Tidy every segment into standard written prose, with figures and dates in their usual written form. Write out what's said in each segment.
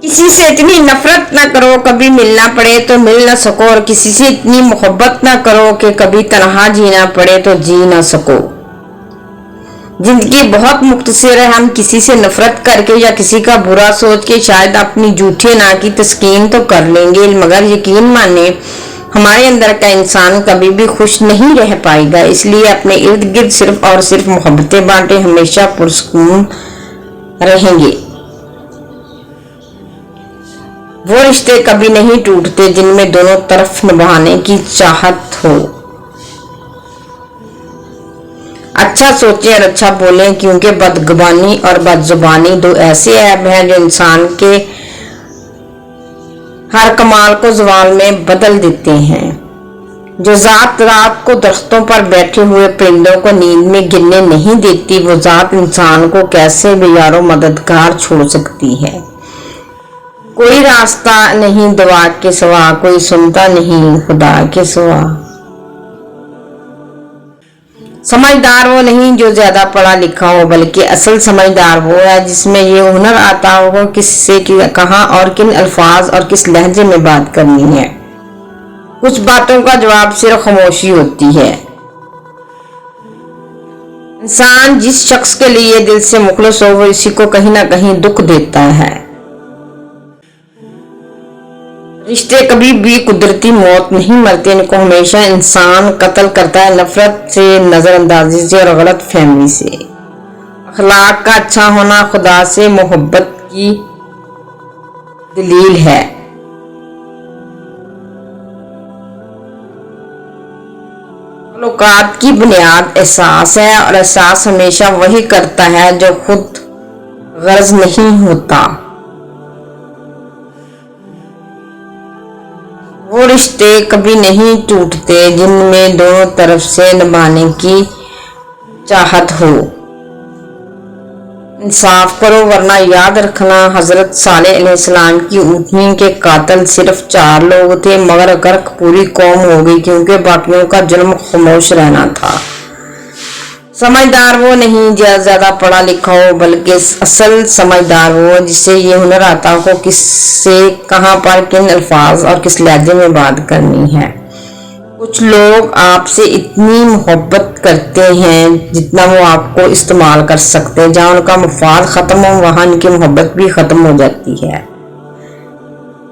किसी से इतनी नफरत ना करो कभी मिलना पड़े तो मिल ना सको, और किसी से इतनी मोहब्बत ना करो कि कभी तन्हा जीना पड़े तो जी ना सको। जिंदगी बहुत मुख्तसर है, हम किसी से नफरत करके या किसी का बुरा सोच के शायद अपनी झूठे ना की तस्कीन तो कर लेंगे, मगर यकीन माने हमारे अंदर का इंसान कभी भी खुश नहीं रह पाएगा। इसलिए अपने इर्द गिर्द सिर्फ और सिर्फ मोहब्बतें बांटे, हमेशा पुरसकून रहेंगे। वो रिश्ते कभी नहीं टूटते जिनमें दोनों तरफ निभाने की चाहत हो। अच्छा सोचें और अच्छा बोलें, क्योंकि बदगुमानी और बदजुबानी दो ऐसे ऐब हैं जो इंसान के हर कमाल को ज़वाल में बदल देते हैं। जो ज़ात रात को दरख्तों पर बैठे हुए परिंदों को नींद में गिरने नहीं देती, वो ज़ात इंसान को कैसे बेयारो मददगार छोड़ सकती है। कोई रास्ता नहीं दुआ के सिवा, कोई सुनता नहीं खुदा के सिवा। समझदार वो नहीं जो ज्यादा पढ़ा लिखा हो, बल्कि असल समझदार वो है जिसमें ये हुनर आता हो किससे कहाँ और किन अल्फाज और किस लहजे में बात करनी है। कुछ बातों का जवाब सिर्फ खामोशी होती है। इंसान जिस शख्स के लिए दिल से मुखलिस हो वो इसी को कहीं ना कहीं दुख देता है। रिश्ते कभी भी कुदरती मौत नहीं मरते, इनको हमेशा इंसान कत्ल करता है, नफरत से, नजरअंदाजी से और गलत फहमी से। अखलाक का अच्छा होना खुदा से मोहब्बत की दलील है। ताल्लुकात की बुनियाद एहसास है, और एहसास हमेशा वही करता है जो खुद गर्ज नहीं होता। वो रिश्ते कभी नहीं टूटते जिनमें दोनों तरफ से निभाने की चाहत हो। इंसाफ करो वरना याद रखना हजरत सालेह अलैहिस्सलाम की ऊँटनी के कातिल सिर्फ 4 लोग थे, मगर गर्क पूरी कौम हो गई क्योंकि बाकियों का जुल्म खामोश रहना था। समझदार वो नहीं जो ज्यादा पढ़ा लिखा हो, बल्कि असल समझदार वो जिसे ये हुनर आता हो किससे कहाँ पर किन अल्फाज और किस लहजे में बात करनी है। कुछ लोग आपसे इतनी मोहब्बत करते हैं जितना वो आपको इस्तेमाल कर सकते हैं। जहाँ उनका मफाद खत्म हो वहाँ उनकी मोहब्बत भी खत्म हो जाती है।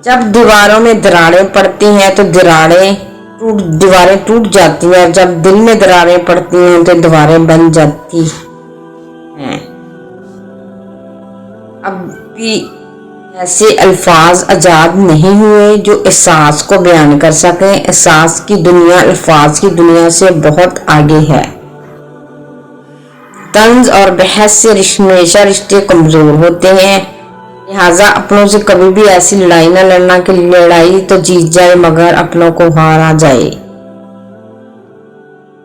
जब दीवारों में दरारें पड़ती हैं तो दीवारें टूट जाती हैं, जब दिल में दरारें पड़ती हैं तो दीवारें बन जाती हैं। अब भी ऐसे अल्फाज आजाद नहीं हुए जो एहसास को बयान कर सकें। एहसास की दुनिया अल्फाज की दुनिया से बहुत आगे है। तंज और बहस से हमेशा रिश्ते कमजोर होते हैं, लिहाजा अपनों से कभी भी ऐसी लड़ाई न लड़ना कि लड़ाई तो जीत जाए मगर अपनों को हार आ जाए।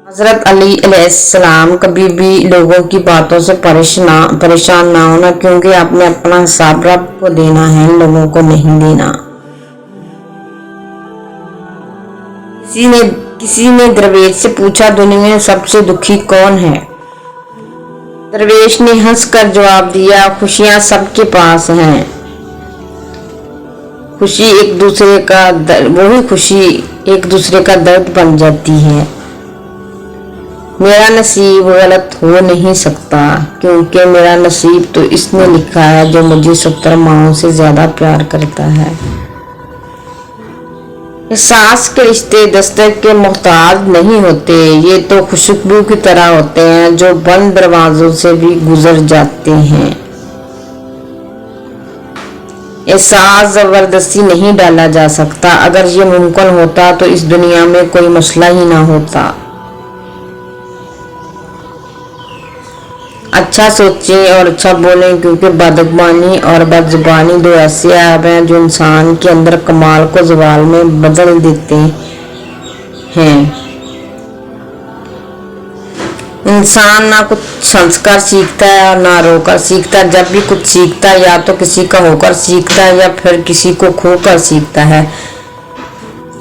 हजरत अली अलैहिस्सलाम कभी भी लोगों की बातों से परेशान ना होना, क्योंकि आपने अपना हिसाब रब को देना है, लोगों को नहीं देना। किसी ने दरवेश से पूछा दुनिया में सबसे दुखी कौन है। दरवेश ने हंसकर जवाब दिया खुशियां सबके पास हैं, खुशी एक दूसरे का वही खुशी एक दूसरे का दर्द बन जाती है। मेरा नसीब गलत हो नहीं सकता, क्योंकि मेरा नसीब तो इसने लिखा है जो मुझे 70 माओं से ज्यादा प्यार करता है। एहसास के रिश्ते दस्तक के मोहताज नहीं होते, ये तो खुशबू की तरह होते हैं जो बंद दरवाजों से भी गुजर जाते हैं। एहसास जबरदस्ती नहीं डाला जा सकता, अगर ये मुमकिन होता तो इस दुनिया में कोई मसला ही ना होता। अच्छा सोचें और अच्छा बोलें, क्योंकि बदगुमानी और बदजुबानी दो ऐसे ऐब हैं जो इंसान के अंदर कमाल को ज़वाल में बदल देते हैं। इंसान ना कुछ संस्कार सीखता है और ना रोकर सीखता है। जब भी कुछ सीखता है या तो किसी का होकर सीखता है या फिर किसी को खोकर सीखता है।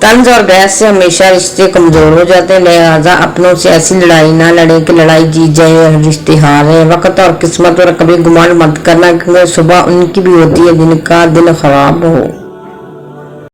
तंज और गैस से हमेशा रिश्ते कमजोर हो जाते हैं, लिहाजा अपनों से ऐसी लड़ाई ना लड़े कि लड़ाई जीत जाए और रिश्ते हारे। वक्त और किस्मत पर कभी गुमान मत करना, क्योंकि सुबह उनकी भी होती है जिनका दिन खराब हो।